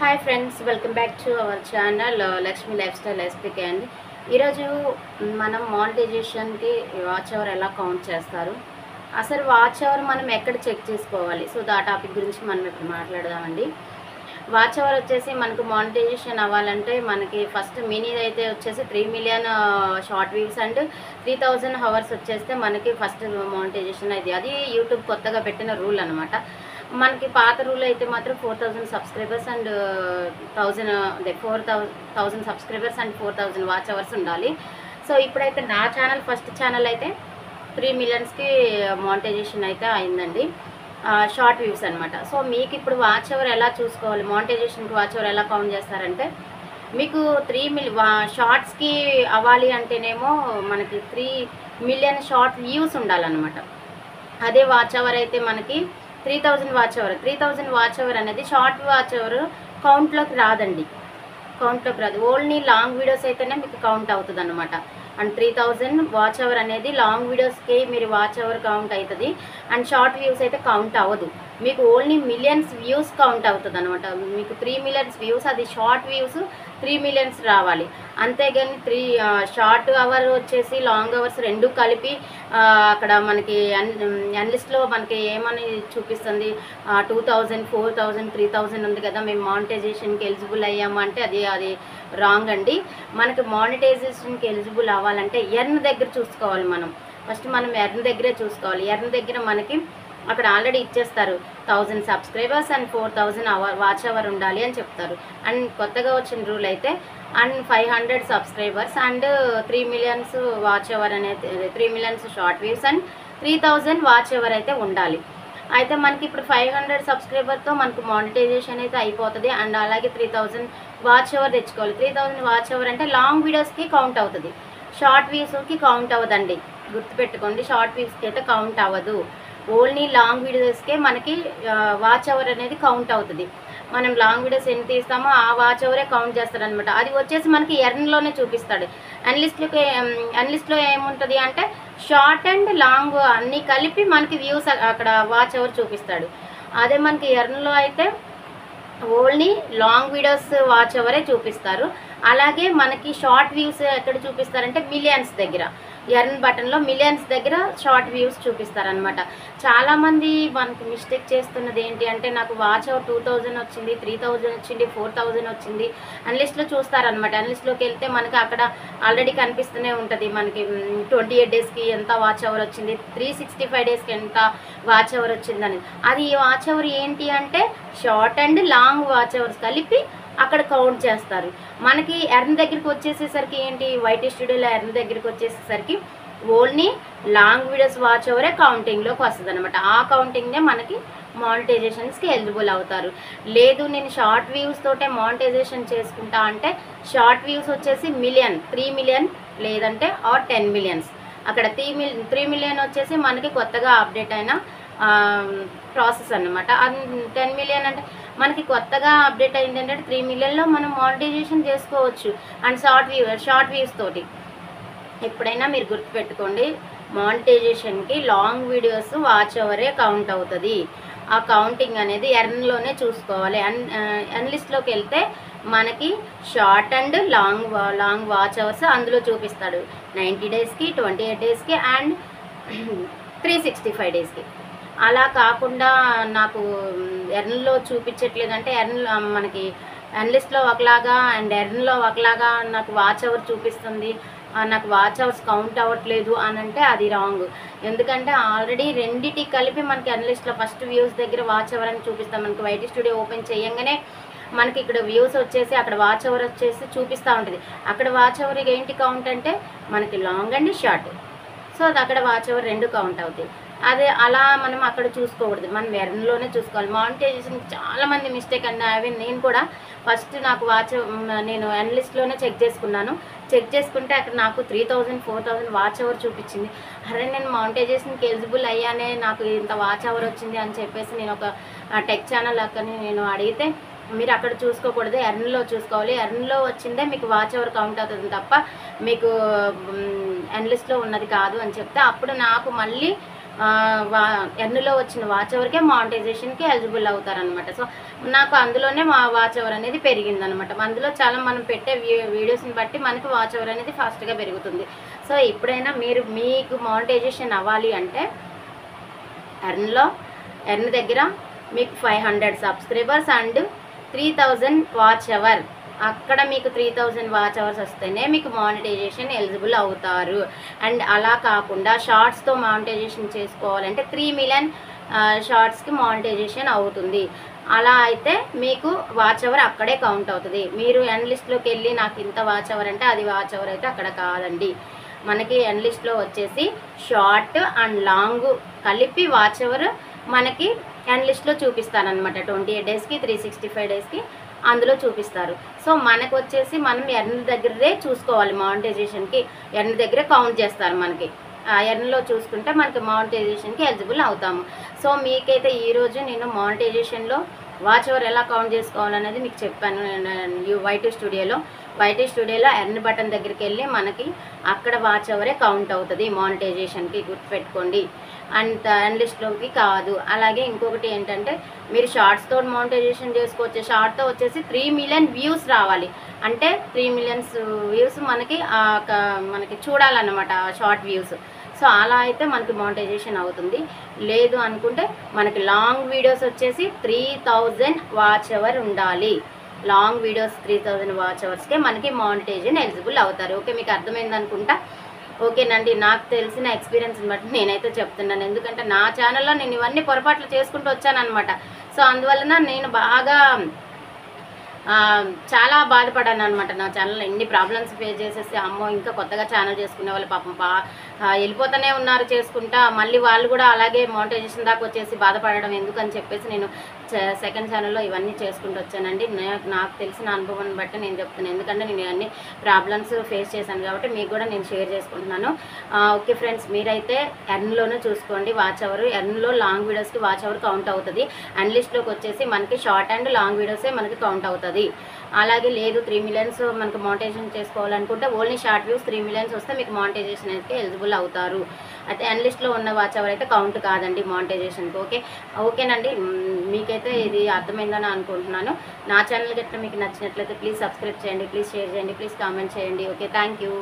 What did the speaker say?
Hi friends, welcome back to our channel Lakshmi life style ఎస్పీకే అండి. ఈరోజు మనం మానిటైజేషన్కి వాచ్ అవర్ ఎలా కౌంట్ చేస్తారు, అసలు వాచ్ అవర్ మనం ఎక్కడ చెక్ చేసుకోవాలి, సో ఆ టాపిక్ గురించి మనం ఇప్పుడు మాట్లాడదామండి. వాచ్ అవర్ వచ్చేసి మనకు మానిటైజేషన్ అవ్వాలంటే మనకి ఫస్ట్ మినీది అయితే వచ్చేసి 3 million short views and 3000 hours వచ్చేస్తే మనకి ఫస్ట్ మానిటైజేషన్ అయితే అది యూట్యూబ్ కొత్తగా పెట్టిన రూల్ అనమాట. మనకి పాత రూల్ అయితే మాత్రం 4000 సబ్స్క్రైబర్స్ అండ్ 1000 అదే 4000 సబ్స్క్రైబర్స్ అండ్ 4000 వాచ్ అవర్స్ ఉండాలి. సో ఇప్పుడైతే నా ఛానల్ ఫస్ట్ ఛానల్ అయితే 3 మిలియన్స్కి మానిటైజేషన్ అయితే అయిందండి, షార్ట్ వ్యూస్ అనమాట. సో మీకు ఇప్పుడు వాచ్ అవర్ ఎలా చూసుకోవాలి, మానిటైజేషన్కి వాచ్ అవర్ ఎలా కౌంట్ చేస్తారంటే మీకు 3 షార్ట్స్కి అవ్వాలి అంటేనేమో మనకి 3 మిలియన్ షార్ట్ వ్యూస్ ఉండాలన్నమాట. అదే వాచ్ అవర్ అయితే మనకి 3000 వాచ్ అవర్. 3000 వాచ్ అవర్ అనేది షార్ట్ వాచ్ అవర్ కౌంట్లోకి రాదండి, కౌంట్లోకి రాదు. ఓన్లీ లాంగ్ వీడియోస్ అయితేనే మీకు కౌంట్ అవుతుంది అనమాట. అండ్ 3000 వాచ్ అవర్ అనేది లాంగ్ వీడియోస్కి మీరు వాచ్ అవర్ కౌంట్ అవుతుంది. అండ్ షార్ట్ వ్యూస్ అయితే కౌంట్ అవ్వదు, మీకు ఓన్లీ మిలియన్స్ వ్యూస్ కౌంట్ అవుతుంది అనమాట. మీకు 3 మిలియన్స్ వ్యూస్, అది షార్ట్ వ్యూస్ 3 మిలియన్స్ రావాలి. అంతేగాని షార్ట్ అవర్ వచ్చేసి లాంగ్ అవర్స్ రెండు కలిపి అక్కడ మనకి అన్లిస్ట్లో మనకి ఏమని చూపిస్తుంది, 2000, 4000, 3000 ఉంది కదా, మేము మానిటైజేషన్కి ఎలిజిబుల్ అయ్యాము అంటే అది రాంగ్ అండి. మనకి మానిటైజేషన్కి ఎలిజిబుల్ అవ్వాలంటే ఎర్న్ దగ్గర చూసుకోవాలి. ఫస్ట్ మనం ఎర్న్ దగ్గరే చూసుకోవాలి. ఎర్న్ దగ్గర మనకి అక్కడ ఆల్రెడీ ఇచ్చేస్తారు 1000 సబ్స్క్రైబర్స్ అండ్ 4000 వాచ్ అవర్ ఉండాలి అని చెప్తారు. అండ్ కొత్తగా వచ్చిన రూల్ అయితే and 500 subscribers and 3 millions watch hour అనేది 3 millions short views and 3000 watch hour అయితే ఉండాలి. అయితే మనకి ఇప్పుడు 500 సబ్స్క్రైబర్తో మనకు మానిటైజేషన్ అయితే అయిపోతుంది. అండ్ అలాగే 3000 వాచ్ అవర్ తెచ్చుకోవాలి. 3000 వాచ్ అవర్ అంటే లాంగ్ వీడియోస్కి కౌంట్ అవుతుంది, షార్ట్ వ్యూస్కి కౌంట్ అవ్వదండి, గుర్తుపెట్టుకోండి. షార్ట్ వ్యూస్కి అయితే కౌంట్ అవ్వదు, ఓన్లీ లాంగ్ వీడియోస్కే మనకి వాచ్ అవర్ అనేది కౌంట్ అవుతుంది. మనం లాంగ్ వీడియోస్ ఎన్ని తీస్తామో ఆ వాచ్ అవరే కౌంట్ చేస్తారనమాట. అది వచ్చేసి మనకి ఎర్న్లోనే చూపిస్తాడు. అన్లిస్ట్లో ఏముంటుంది అంటే షార్ట్ అండ్ లాంగ్ అన్నీ కలిపి మనకి వ్యూస్ అక్కడ వాచ్ అవర్ చూపిస్తాడు. అదే మనకి ఎర్న్లో అయితే ఓన్లీ లాంగ్ వీడియోస్ వాచ్ అవరే చూపిస్తారు. అలాగే మనకి షార్ట్ వ్యూస్ ఎక్కడ చూపిస్తారంటే మిలియన్స్ దగ్గర, ఎర్న్ బటన్లో మిలియన్స్ దగ్గర షార్ట్ వ్యూస్ చూపిస్తారనమాట. చాలామంది మనకి మిస్టేక్ చేస్తున్నది ఏంటి అంటే నాకు వాచ్ అవర్ 2000 వచ్చింది, 3000 వచ్చింది, 4000 వచ్చింది అన్లిస్ట్లో చూస్తారనమాట. అన్లిస్ట్లోకి వెళ్తే మనకి అక్కడ ఆల్రెడీ కనిపిస్తూనే ఉంటుంది మనకి 28 డేస్కి ఎంత వాచ్ అవర్ వచ్చింది, 365 డేస్కి ఎంత వాచ్ అవర్ వచ్చిందని. అది వాచ్ అవర్ ఏంటి అంటే short and long watch hours కలిపి అక్కడ కౌంట్ చేస్తారు. మనకి ఎర్న్ దగ్గరికి వచ్చేసేసరికి ఏంటి, వైటీ స్టూడియోలో ఎర్న్ దగ్గరికి వచ్చేసేసరికి ఓన్లీ లాంగ్ వీడియోస్ వాచ్ అవరే కౌంటింగ్లోకి వస్తుంది అనమాట. ఆ కౌంటింగ్నే మనకి మానిటైజేషన్స్కి ఎలిజిబుల్ అవుతారు. లేదు నేను షార్ట్ వ్యూస్ తోటే మానిటైజేషన్ చేసుకుంటా అంటే షార్ట్ వ్యూస్ వచ్చేసి 3 మిలియన్ లేదంటే 10 మిలియన్స్. అక్కడ 3 మిలియన్ వచ్చేసి మనకి కొత్తగా అప్డేట్ అయిన ప్రాసెస్ అన్నమాట. 10 మిలియన్ అంటే మనకి కొత్తగా అప్డేట్ అయింది ఏంటంటే 3 మిలియన్లో మనం మానిటైజేషన్ చేసుకోవచ్చు. అండ్ షార్ట్ వ్యూస్ తోటి ఎప్పుడైనా మీరు గుర్తుపెట్టుకోండి, మానిటైజేషన్కి లాంగ్ వీడియోస్ వాచ్ అవరే కౌంట్ అవుతుంది. ఆ కౌంటింగ్ అనేది ఎర్న్లోనే చూసుకోవాలి. అన్లిస్ట్లోకి వెళ్తే మనకి short and long watch hours అందులో చూపిస్తాడు, 90 డేస్కి, 28 డేస్కి అండ్ 365 డేస్కి. అలా కాకుండా నాకు ఎర్న్లో చూపించట్లేదంటే మనకి అన్లిస్ట్లో ఒకలాగా అండ్ ఎర్న్లో ఒకలాగా నాకు వాచ్ అవర్ చూపిస్తుంది, నాకు వాచ్ అవర్స్ కౌంట్ అవ్వట్లేదు అని అంటే అది రాంగ్. ఎందుకంటే ఆల్రెడీ రెండిటి కలిపి మనకి అన్లిస్ట్లో ఫస్ట్ వ్యూస్ దగ్గర వాచ్ అవర్ అని చూపిస్తాం. మనకి వైటీ స్టూడియో ఓపెన్ చేయంగానే మనకి ఇక్కడ వ్యూస్ వచ్చేసి అక్కడ వాచ్ అవర్ వచ్చేసి చూపిస్తూ ఉంటుంది. అక్కడ వాచ్ అవర్ ఏంటి కౌంట్ అంటే మనకి లాంగ్ అండ్ షార్ట్, సో అది అక్కడ వాచ్ అవర్ రెండు కౌంట్ అవుతాయి. అదే అలా మనం అక్కడ చూసుకోకూడదు, మనం ఎర్న్లోనే చూసుకోవాలి. మానిటైజేషన్ చాలామంది మిస్టేక్ అండి. అవి నేను కూడా ఫస్ట్ నాకు నేను అన్లిస్ట్లోనే చెక్ చేసుకున్నాను. చెక్ చేసుకుంటే అక్కడ నాకు 3000, 4000 వాచ్ అవర్ చూపించింది. అరే నేను మానిటైజేషన్కి ఎలిజిబుల్ అయ్యానే, నాకు ఇంత వాచ్ అవర్ వచ్చింది అని చెప్పేసి నేను ఒక టెక్ ఛానల్ అక్కని నేను అడిగితే మీరు అక్కడ చూసుకోకూడదు, ఎర్న్లో చూసుకోవాలి. ఎర్న్లో వచ్చిందే మీకు వాచ్ అవర్ కౌంట్ అవుతుంది తప్ప మీకు అన్లిస్ట్లో ఉన్నది కాదు అని చెప్తే అప్పుడు నాకు మళ్ళీ ఎర్న్లో వచ్చిన వాచ్ అవర్కే మానిటైజేషన్కి ఎలిజిబుల్ అవుతారనమాట. సో నాకు అందులోనే మా వాచ్ అవర్ అనేది పెరిగిందనమాట. అందులో చాలా మనం పెట్టే వీడియోస్ని బట్టి మనకి వాచ్ అవర్ అనేది ఫాస్ట్గా పెరుగుతుంది. సో ఎప్పుడైనా మీకు మానిటైజేషన్ అవ్వాలి అంటే ఎర్న్ దగ్గర మీకు 500 సబ్స్క్రైబర్స్ అండ్ 3000 వాచ్ అవర్, అక్కడ మీకు 3000 వాచ్ అవర్స్ వస్తేనే మీకు మానిటైజేషన్ ఎలిజిబుల్ అవుతారు. అండ్ అలా కాకుండా షార్ట్స్తో మానిటైజేషన్ చేసుకోవాలంటే 3 మిలియన్ షార్ట్స్కి మానిటైజేషన్ అవుతుంది. అలా అయితే మీకు వాచ్ అవర్ అక్కడే కౌంట్ అవుతుంది. మీరు ఎండ్ లిస్ట్లోకి వెళ్ళి నాకు ఇంత వాచ్ అవర్ అంటే అది వాచ్ అవర్ అయితే అక్కడ కాదండి. మనకి ఎండ్ లిస్ట్లో వచ్చేసి షార్ట్ అండ్ లాంగ్ కలిపి వాచ్ అవర్ మనకి ఎండ్ లిస్ట్లో చూపిస్తారనమాట. 28 డేస్కి 365 డేస్కి అందులో చూపిస్తారు. సో మనకు వచ్చేసి మనం ఎర్న్ దగ్గరే చూసుకోవాలి. మానిటైజేషన్కి ఎర్న్ దగ్గరే కౌంట్ చేస్తారు మనకి. ఎర్న్లో చూసుకుంటే మనకి మానిటైజేషన్కి ఎలిజిబుల్ అవుతాము. సో మీకైతే ఈరోజు నేను మానిటైజేషన్లో వాచ్ అవర్ ఎలా కౌంట్ చేసుకోవాలనేది మీకు చెప్పాను. వైటీ స్టూడియోలో ఎర్న్ బటన్ దగ్గరికి వెళ్ళి మనకి అక్కడ వాచ్ అవరే కౌంట్ అవుతుంది మానిటైజేషన్కి, గుర్తుపెట్టుకోండి. అండ్ ఎర్న్ లిస్ట్లోకి కాదు. అలాగే ఇంకొకటి ఏంటంటే మీరు షార్ట్స్తో మానిటైజేషన్ చేసుకోవచ్చు. షార్ట్తో వచ్చేసి 3 మిలియన్ వ్యూస్ రావాలి. అంటే 3 మిలియన్స్ వ్యూస్ మనకి చూడాలన్నమాట షార్ట్ వ్యూస్. సో అలా అయితే మనకి మానిటైజేషన్ అవుతుంది. లేదు అనుకుంటే మనకి లాంగ్ వీడియోస్ వచ్చేసి 3000 వాచ్ అవర్ ఉండాలి. లాంగ్ వీడియోస్ 3000 వాచ్ అవర్స్కే మనకి మానిటైజేషన్ ఎలిజిబుల్ అవుతారు. ఓకే, మీకు అర్థమైంది అనుకుంటా. ఓకేనండి, నాకు తెలిసిన ఎక్స్పీరియన్స్ని బట్టి నేనైతే చెప్తున్నాను. ఎందుకంటే నా ఛానల్లో నేను ఇవన్నీ పొరపాట్లు చేసుకుంటూ వచ్చానమాట. సో అందువలన నేను బాగా చాలా బాధపడాను అనమాట. నా ఛానల్లో ఎన్ని ప్రాబ్లమ్స్ ఫేస్ చేసేసి, అమ్మో ఇంకా కొత్తగా ఛానల్ చేసుకునే వాళ్ళు పాపం వెళ్ళిపోతూనే ఉన్నారు చేసుకుంటా. మళ్ళీ వాళ్ళు కూడా అలాగే మానిటైజేషన్ దాకా వచ్చేసి బాధపడడం ఎందుకని చెప్పేసి నేను సెకండ్ ఛానల్లో ఇవన్నీ చేసుకుంటూ వచ్చానండి. నాకు తెలిసిన అనుభవాన్ని బట్టి నేను చెప్తున్నాను. ఎందుకంటే నేను ఇవన్నీ ప్రాబ్లమ్స్ ఫేస్ చేశాను కాబట్టి మీకు కూడా నేను షేర్ చేసుకుంటున్నాను. ఓకే ఫ్రెండ్స్, మీరైతే ఎర్న్లోనే చూసుకోండి వాచ్ అవర్. ఎర్న్లో లాంగ్ వీడియోస్కి వాచ్ అవర్ కౌంట్ అవుతుంది. ఎర్న్ లిస్ట్లోకి వచ్చేసి మనకి షార్ట్ అండ్ లాంగ్ వీడియోసే మనకి కౌంట్ అవుతుంది. అలాగే లేదు 3 మిలియన్స్ మనకు మానిటైజేషన్ చేసుకోవాలనుకుంటే ఓన్లీ షార్ట్ వ్యూస్ 3 మిలియన్స్ వస్తే మీకు మానిటైజేషన్ అయితే ఎలిజిబుల్ అవుతారు. అయితే ఎర్న్ లిస్ట్లో ఉన్న వాచ్ అవర్ అయితే కౌంట్ కాదండి మానిటైజేషన్కి. ఓకేనండి, మీకైతే ఇది అర్థమైందని అనుకుంటున్నాను. నా ఛానల్ గట్రా మీకు నచ్చినట్లయితే ప్లీజ్ సబ్స్క్రైబ్ చేయండి, ప్లీజ్ షేర్ చేయండి, ప్లీజ్ కామెంట్ చేయండి. Okay, thank you.